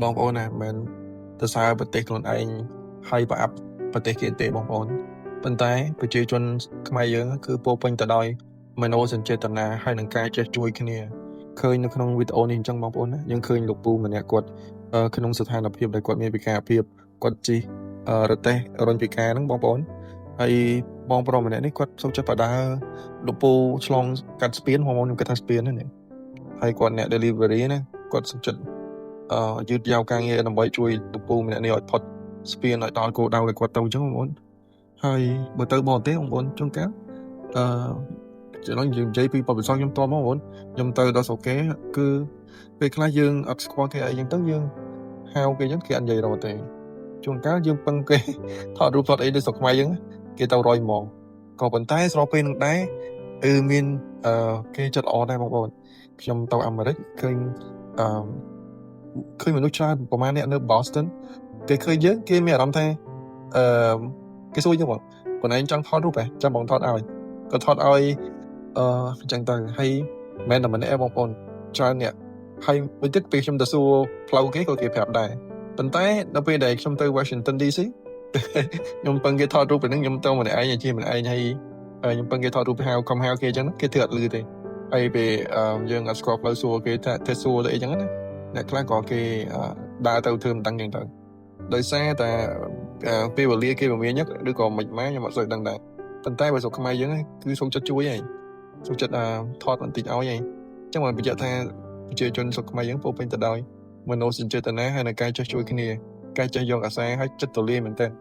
បងប្អូនណាមិនទៅសារប្រទេសខ្លួនឯងហើយប្រអាប់ប្រទេសគេទេបងប្អូនប៉ុន្តែប្រជាជនខ្មែរយើងគឺពោពេញទៅដោយមនោសញ្ចេតនាហើយនឹងការចេះជួយគ្នាឃើញនៅក្នុងវីដេអូនេះអញ្ចឹងបងប្អូនណាយើងឃើញលោកពូម្នាក់គាត់ក្នុងស្ថានភាពដែលគាត់មានពិការភាពគាត់ជិះរទេះរុញពិការហ្នឹងបងប្អូនហើយបងប្រុសម្នាក់នេះគាត់សុខចិត្តបដើលោកពូឆ្លងកាត់ស្ពានបងប្អូនខ្ញុំគិតថាស្ពានហ្នឹងហើយគាត់អ្នក delivery ណាគាត់សុខចិត្តយឺតយ៉ាវការងារដើម្បីជួយលោកពូម្នាក់នេះឲ្យផុតស្ពានឲ្យដល់គោលដៅដែលគាត់ទៅអញ្ចឹងបងប្អូនហើយបើទៅបរទេសបងប្អូនជួនកាលចំណុចនិយាយពីបបិសោខ្ញុំតបងប្អូនខ្ញុំទៅដល់ស្រុកគេគឺពេលខ្លះយើងអត់ស្គាល់គេអីចឹងទៅយើងហៅគេចឹងគេអត់និយាយរត់ទេជួនកាលយើងពឹងគេថតរូបថតអីដូចស្រុកខ្មែរយើងគេទៅរយហ្មងក៏ប៉ុន្តែស្របពេលនឹងដែរមានគេចិត្តល្អដែរបងប្អូនខ្ញុំទៅអាមេរិកឃើញឃើញមនុស្សច្រើនប្រហែលអ្នកនៅ Boston គេឃើញយើងគេមានអារម្មណ៍ថាគេសួរយើងបងខ្លួនឯងចង់ថតរូបហ៎ចាំបងថតឲ្យក៏ថតឲ្យអញ្ចឹងទៅហើយមិនមែនតែម្នាក់ឯងបងប្អូនច្រើនអ្នកហើយមួយទៀតពេលខ្ញុំទៅសួរផ្លូវគេក៏គេប្រាប់ដែរប៉ុន្តែដល់ពេលដែលខ្ញុំទៅ Washington DC ខ្ញុំពឹងគេថតរូបពេលហ្នឹងខ្ញុំទៅម្នាក់ឯងជាម្នាក់ឯងហើយខ្ញុំពឹងគេថតរូបហៅខំហៅគេអញ្ចឹងគេធ្វើអត់លឺទេហើយពេលយើងអត់ស្គាល់ផ្លូវសួរគេថាសួរទៅអីចឹងណាអ្នកខ្លះក៏គេដើរទៅធ្វើមិនដឹងចឹងទៅដោយសារតែពេលវេលាគេមមាញឹកឬក៏មិនម៉ាខ្ញុំអត់សូវដឹងដែរប៉ុន្តែបើស្រុកខ្មែរយើងគឺសុំចិត្តជួយហើយសុំចិត្តថតបន្តិចឲ្យហើយអញ្ចឹងមកបញ្ជាក់ថាប្រជាជនស្រុកខ្មែរយើងពោពេញទៅដោយមនោសញ្ចេតនាហើយនឹងការចេះជួយគ្នាការចេះយកអាសាហើយចិត្តទូលាយមែនទែន